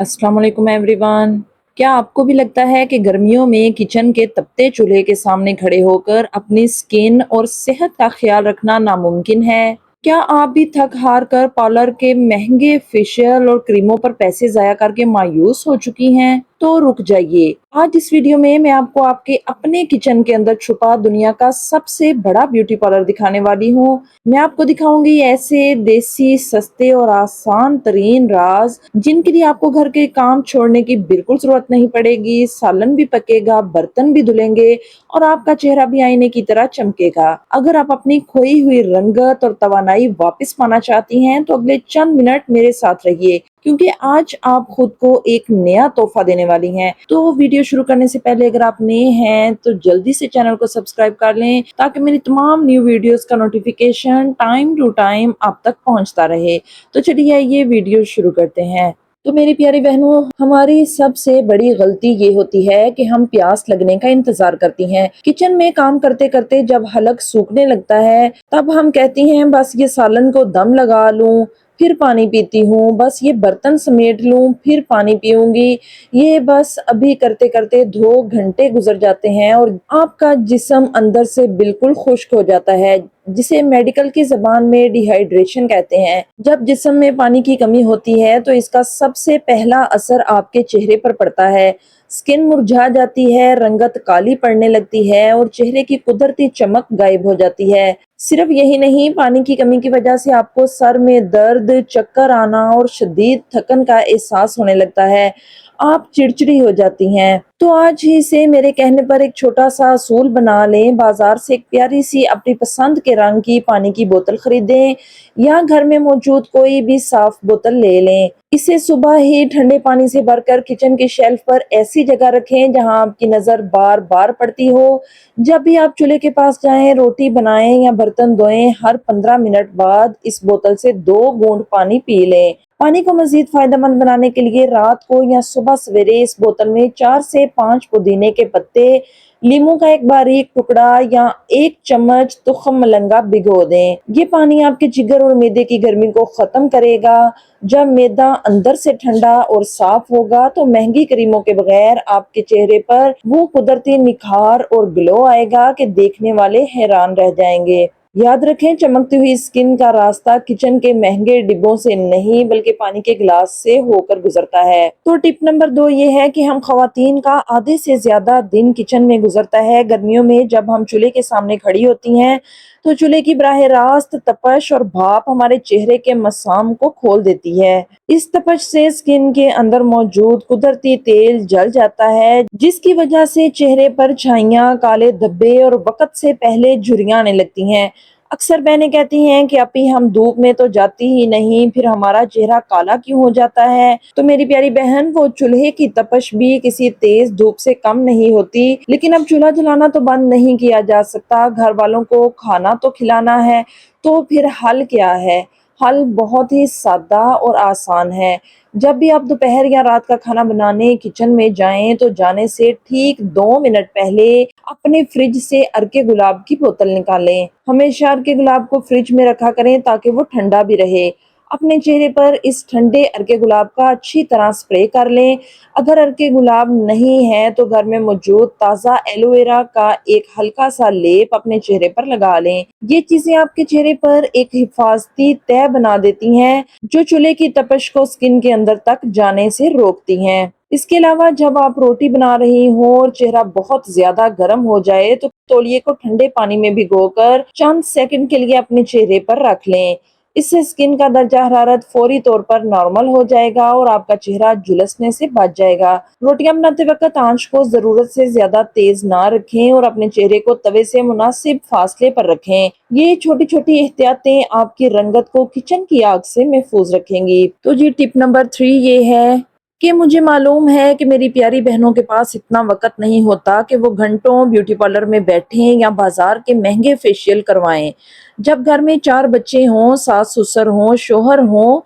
अस्सलाम वालेकुम एवरीवन। क्या आपको भी लगता है कि गर्मियों में किचन के तपते चूल्हे के सामने खड़े होकर अपनी स्किन और सेहत का ख्याल रखना नामुमकिन है? क्या आप भी थक हार कर पार्लर के महंगे फेशियल और क्रीमों पर पैसे जाया करके मायूस हो चुकी हैं? तो रुक जाइए। आज इस वीडियो में मैं आपको आपके अपने किचन के अंदर छुपा दुनिया का सबसे बड़ा ब्यूटी पार्लर दिखाने वाली हूँ। मैं आपको दिखाऊंगी ऐसे देसी, सस्ते और आसान तरीन राज जिनके लिए आपको घर के काम छोड़ने की बिल्कुल जरूरत नहीं पड़ेगी। सालन भी पकेगा, बर्तन भी धुलेंगे और आपका चेहरा भी आईने की तरह चमकेगा। अगर आप अपनी खोई हुई रंगत और तवानाई वापस पाना चाहती हैं तो अगले चंद मिनट मेरे साथ रहिए, क्योंकि आज आप खुद को एक नया तोहफा देने वाली हैं। तो वीडियो शुरू करने से पहले अगर आप नए हैं तो जल्दी से चैनल को सब्सक्राइब कर लें, ताकि मेरी तमाम न्यू वीडियोस का नोटिफिकेशन टाइम टू टाइम आप तक पहुंचता रहे। तो चलिए ये वीडियो शुरू करते हैं। तो मेरी प्यारी बहनों, हमारी सबसे बड़ी गलती ये होती है कि हम प्यास लगने का इंतजार करती हैं। किचन में काम करते करते जब हलक सूखने लगता है तब हम कहती हैं बस ये सालन को दम लगा लूं, फिर पानी पीती हूँ, बस ये बर्तन समेट लूं, फिर पानी पीऊंगी। ये बस अभी करते करते 2 घंटे गुजर जाते हैं और आपका जिस्म अंदर से बिल्कुल खुश्क हो जाता है, जिसे मेडिकल की जबान में डिहाइड्रेशन कहते हैं। जब जिस्म में पानी की कमी होती है तो इसका सबसे पहला असर आपके चेहरे पर पड़ता है। स्किन मुरझा जाती है, रंगत काली पड़ने लगती है और चेहरे की कुदरती चमक गायब हो जाती है। सिर्फ यही नहीं, पानी की कमी की वजह से आपको सर में दर्द, चक्कर आना और शदीद थकन का एहसास होने लगता है। आप चिड़चिड़ी हो जाती हैं। तो आज ही से मेरे कहने पर एक छोटा सा असूल बना लें। बाजार से एक प्यारी सी अपनी पसंद के रंग की पानी की बोतल खरीदें या घर में मौजूद कोई भी साफ बोतल ले लें। इसे सुबह ही ठंडे पानी से भरकर किचन की शेल्फ पर ऐसी जगह रखें जहां आपकी नजर बार बार पड़ती हो। जब भी आप चूल्हे के पास जाएं, रोटी बनाएं या बर्तन धोएं, हर 15 मिनट बाद इस बोतल से 2 बूंद पानी पी लें। पानी को मजीद फायदेमंद बनाने के लिए रात को या सुबह सवेरे इस बोतल में 4 से 5 पुदीने के पत्ते, लीमू का एक बारीक टुकड़ा या 1 चम्मच तुखम मलंगा भिगो दें। ये पानी आपके जिगर और मैदे की गर्मी को खत्म करेगा। जब मैदा अंदर से ठंडा और साफ होगा तो महंगी क्रीमों के बगैर आपके चेहरे पर वो कुदरती निखार और ग्लो आएगा कि देखने वाले हैरान रह जाएंगे। याद रखें, चमकती हुई स्किन का रास्ता किचन के महंगे डिब्बों से नहीं बल्कि पानी के गिलास से होकर गुजरता है। तो टिप नंबर 2 ये है कि हम खवातीन का आधे से ज्यादा दिन किचन में गुजरता है। गर्मियों में जब हम चूल्हे के सामने खड़ी होती हैं तो चूल्हे की बराह रास्त तपश और भाप हमारे चेहरे के मसाम को खोल देती है। इस तपश से स्किन के अंदर मौजूद कुदरती तेल जल जाता है, जिसकी वजह से चेहरे पर छाइयां, काले धब्बे और वक्त से पहले झुर्रियां आने लगती हैं। अक्सर बहनें कहती हैं कि अभी हम धूप में तो जाती ही नहीं, फिर हमारा चेहरा काला क्यों हो जाता है? तो मेरी प्यारी बहन, वो चूल्हे की तपश भी किसी तेज धूप से कम नहीं होती। लेकिन अब चूल्हा जलाना तो बंद नहीं किया जा सकता, घर वालों को खाना तो खिलाना है। तो फिर हल क्या है? हल बहुत ही सादा और आसान है। जब भी आप दोपहर या रात का खाना बनाने किचन में जाएं तो जाने से ठीक 2 मिनट पहले अपने फ्रिज से अर्के गुलाब की बोतल निकालें। हमेशा अर्के गुलाब को फ्रिज में रखा करें ताकि वो ठंडा भी रहे। अपने चेहरे पर इस ठंडे अर्के गुलाब का अच्छी तरह स्प्रे कर लें। अगर अर्के गुलाब नहीं है तो घर में मौजूद ताज़ा एलोवेरा का एक हल्का सा लेप अपने चेहरे पर लगा लें। ये चीजें आपके चेहरे पर एक हिफाजती तह बना देती हैं, जो चूल्हे की तपश को स्किन के अंदर तक जाने से रोकती हैं। इसके अलावा जब आप रोटी बना रही हो और चेहरा बहुत ज्यादा गर्म हो जाए तो तौलिए को ठंडे पानी में भिगोकर चंद सेकंड के लिए अपने चेहरे पर रख लें। इससे स्किन का दर्जा हरारत फौरी तौर पर नॉर्मल हो जाएगा और आपका चेहरा झुलसने से बच जाएगा। रोटियां बनाते वक्त आंच को जरूरत से ज्यादा तेज ना रखें और अपने चेहरे को तवे से मुनासिब फासले पर रखें। ये छोटी छोटी एहतियातें आपकी रंगत को किचन की आग से महफूज रखेंगी। तो जी टिप नंबर 3 ये है कि मुझे मालूम है कि मेरी प्यारी बहनों के पास इतना वक्त नहीं होता कि वो घंटों ब्यूटी पार्लर में बैठें या बाजार के महंगे फेशियल करवाएं। जब घर में 4 बच्चे हों, सास ससुर हों, शोहर हों,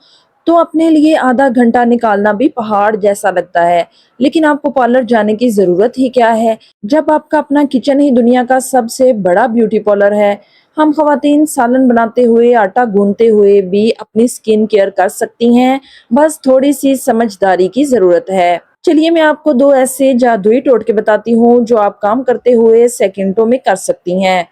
तो अपने लिए आधा घंटा निकालना भी पहाड़ जैसा लगता है। लेकिन आपको पार्लर जाने की जरूरत ही क्या है, जब आपका अपना किचन ही दुनिया का सबसे बड़ा ब्यूटी पार्लर है। ہم خواتین سالن بناتے ہوئے، آٹا گوندتے ہوئے بھی اپنی سکن کیئر کر سکتی ہیں، بس تھوڑی سی سمجھداری کی ضرورت ہے۔ چلیے میں آپ کو 2 ایسے جادوئی ٹوٹکے بتاتی ہوں جو آپ کام کرتے ہوئے سیکنڈوں میں کر سکتی ہیں۔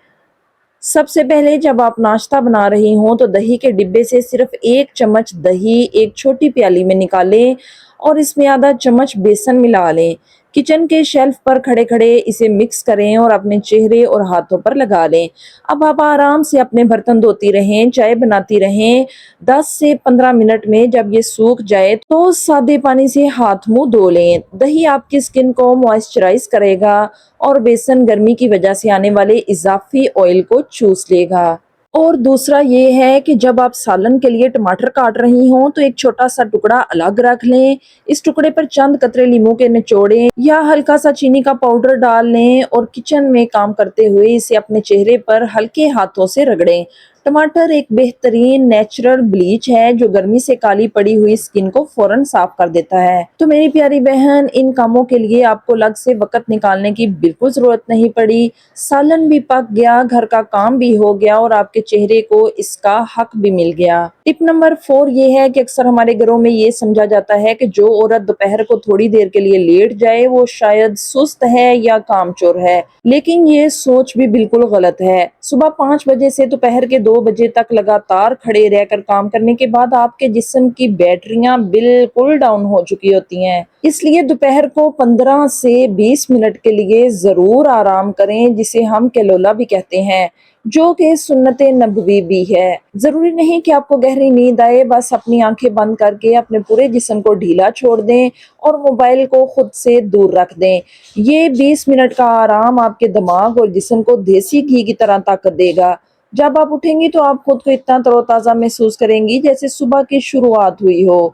سب سے پہلے جب آپ ناشتہ بنا رہی ہوں تو دہی کے ڈبے سے صرف 1 چمچ دہی ایک چھوٹی پیالی میں نکالیں اور اس میں آدھا چمچ بیسن ملا لیں۔ کچن کے شیلف پر کھڑے کھڑے اسے مکس کریں اور اپنے چہرے اور ہاتھوں پر لگا لیں۔ اب آپ آرام سے اپنے برتن دھوتی رہیں، چائے بناتی رہیں۔ 10 سے 15 منٹ میں جب یہ سوکھ جائے تو سادے پانی سے ہاتھ منہ دھو لیں۔ دہی آپ کی سکن کو موئسچرائز کرے گا اور بیسن گرمی کی وجہ سے آنے والے اضافی آئل کو چوس لے گا۔ اور دوسرا یہ ہے کہ جب آپ سالن کے لیے ٹماٹر کاٹ رہی ہوں تو ایک چھوٹا سا ٹکڑا الگ رکھ لیں۔ اس ٹکڑے پر چند قطرے لیموں کے نچوڑیں یا ہلکا سا چینی کا پاؤڈر ڈال لیں اور کچن میں کام کرتے ہوئے اسے اپنے چہرے پر ہلکے ہاتھوں سے رگڑیں۔ ٹماٹر ایک بہترین نیچرل بلیچ ہے جو گرمی سے کالی پڑی ہوئی سکن کو فوراً صاف کر دیتا ہے۔ تو میری پیاری بہن، ان کاموں کے لیے آپ کو الگ سے وقت نکالنے کی بالکل ضرورت نہیں پڑی۔ سالن بھی پک گیا، گھر کا کام بھی ہو گیا اور آپ کے چہرے کو اس کا حق بھی مل گیا۔ ٹپ نمبر 4 یہ ہے کہ اکثر ہمارے گھروں میں یہ سمجھا جاتا ہے کہ جو عورت دوپہر کو تھوڑی دیر کے لیے لیٹ جائے وہ شاید سست ہے یا کام چور ہے، لیکن یہ سوچ بھی بالکل غلط ہے۔ صبح 5 بجے سے دوپہر کے 2 بجے تک لگاتار کھڑے رہ کر کام کرنے کے بعد آپ کے جسم کی بیٹریاں بالکل ڈاؤن ہو چکی ہوتی ہیں۔ اس لیے دوپہر کو 15 سے 20 منٹ کے لیے ضرور آرام کریں، جسے ہم کیلولا بھی کہتے ہیں، جو کہ سنت نبوی بھی ہے۔ ضروری نہیں کہ آپ کو گہری نیند آئے، بس اپنی آنکھیں بند کر کے اپنے پورے جسم کو ڈھیلا چھوڑ دیں اور موبائل کو خود سے دور رکھ دیں۔ یہ 20 منٹ کا آرام آپ کے دماغ اور جسم کو دیسی گھی کی طرح طاقت دے گا۔ جب آپ اٹھیں گی تو آپ خود کو اتنا تر و تازہ محسوس کریں گی جیسے صبح کی شروعات ہوئی ہو۔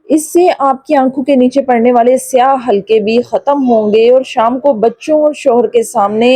اس سے آپ کی آنکھوں کے نیچے پڑنے والے سیاہ حلقے بھی ختم ہوں گے اور شام کو بچوں اور شوہر کے سامنے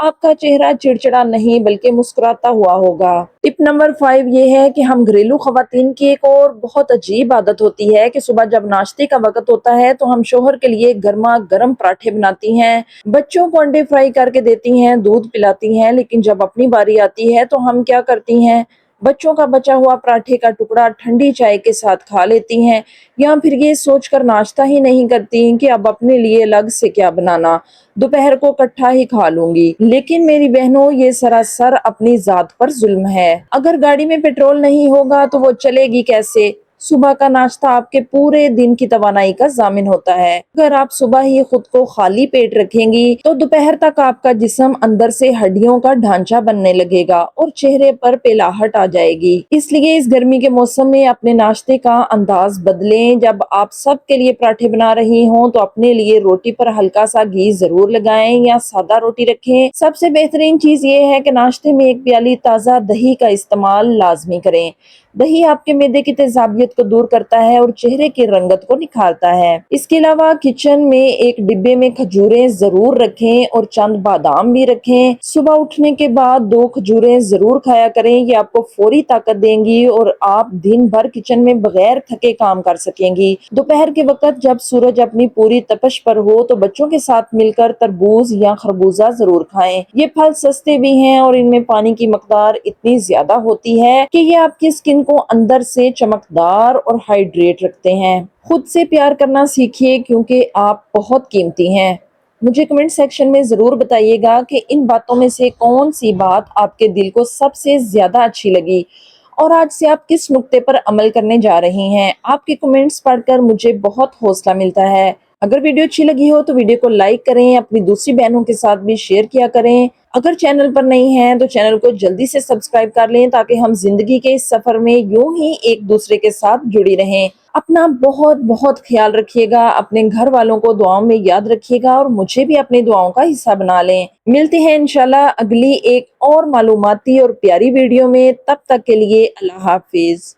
آپ کا چہرہ چڑچڑا نہیں بلکہ مسکراتا ہوا ہوگا۔ ٹپ نمبر 5 یہ ہے کہ ہم گھریلو خواتین کی ایک اور بہت عجیب عادت ہوتی ہے کہ صبح جب ناشتے کا وقت ہوتا ہے تو ہم شوہر کے لیے گرما گرم پراٹھے بناتی ہیں، بچوں کو انڈے فرائی کر کے دیتی ہیں، دودھ پلاتی ہیں، لیکن جب اپنی باری آتی ہے تو ہم کیا کرتی ہیں؟ بچوں کا بچا ہوا پراٹھے کا ٹکڑا ٹھنڈی چائے کے ساتھ کھا لیتی ہیں، یا پھر یہ سوچ کر ناشتہ ہی نہیں کرتی کہ اب اپنے لیے الگ سے کیا بنانا، دوپہر کو کٹھا ہی کھا لوں گی۔ لیکن میری بہنوں، یہ سراسر اپنی ذات پر ظلم ہے۔ اگر گاڑی میں پیٹرول نہیں ہوگا تو وہ چلے گی کیسے؟ صبح کا ناشتہ آپ کے پورے دن کی توانائی کا ضامن ہوتا ہے۔ اگر آپ صبح ہی خود کو خالی پیٹ رکھیں گی تو دوپہر تک آپ کا جسم اندر سے ہڈیوں کا ڈھانچہ بننے لگے گا اور چہرے پر پیلاہٹ آ جائے گی۔ اس لیے اس گرمی کے موسم میں اپنے ناشتے کا انداز بدلیں۔ جب آپ سب کے لیے پراٹھے بنا رہی ہوں تو اپنے لیے روٹی پر ہلکا سا گھی ضرور لگائیں یا سادہ روٹی رکھیں۔ سب سے بہترین چیز یہ ہے کہ ناشتے میں 1 پیالی تازہ دہی کا استعمال لازمی کریں۔ دہی آپ کے معدے کی تیزابیت کو دور کرتا ہے اور چہرے کی رنگت کو نکھارتا ہے۔ اس کے علاوہ کچن میں ایک ڈبے میں کھجوریں ضرور رکھیں اور چند بادام بھی رکھیں۔ صبح اٹھنے کے بعد 2 کھجوریں ضرور کھایا کریں، یہ آپ کو فوری طاقت دیں گی اور آپ دن بھر کچن میں بغیر تھکے کام کر سکیں گی۔ دوپہر کے وقت جب سورج اپنی پوری تپش پر ہو تو بچوں کے ساتھ مل کر تربوز یا خربوزہ ضرور کھائیں۔ یہ پھل سستے بھی ہیں اور ان میں پانی کی مقدار اتنی زیادہ ہوتی ہے کہ یہ آپ کی سکن کو اندر سے چمکدار اور ہائیڈریٹ رکھتے ہیں۔ خود سے پیار کرنا سیکھیے کیونکہ آپ بہت قیمتی ہیں۔ مجھے کمنٹ سیکشن میں ضرور بتائیے گا کہ ان باتوں میں سے کون سی بات آپ کے دل کو سب سے زیادہ اچھی لگی اور آج سے آپ کس نقطے پر عمل کرنے جا رہی ہیں۔ آپ کے کمنٹس پڑھ کر مجھے بہت حوصلہ ملتا ہے۔ اگر ویڈیو اچھی لگی ہو تو ویڈیو کو لائک کریں، اپنی دوسری بہنوں کے ساتھ بھی شیئر کیا کریں۔ اگر چینل پر نہیں ہیں تو چینل کو جلدی سے سبسکرائب کر لیں تاکہ ہم زندگی کے اس سفر میں یوں ہی ایک دوسرے کے ساتھ جڑی رہیں۔ اپنا بہت بہت خیال رکھیے گا، اپنے گھر والوں کو دعاؤں میں یاد رکھیے گا اور مجھے بھی اپنی دعاؤں کا حصہ بنا لیں۔ ملتے ہیں انشاءاللہ اگلی ایک اور معلوماتی اور پیاری ویڈیو میں، تب تک کے لیے اللہ حافظ۔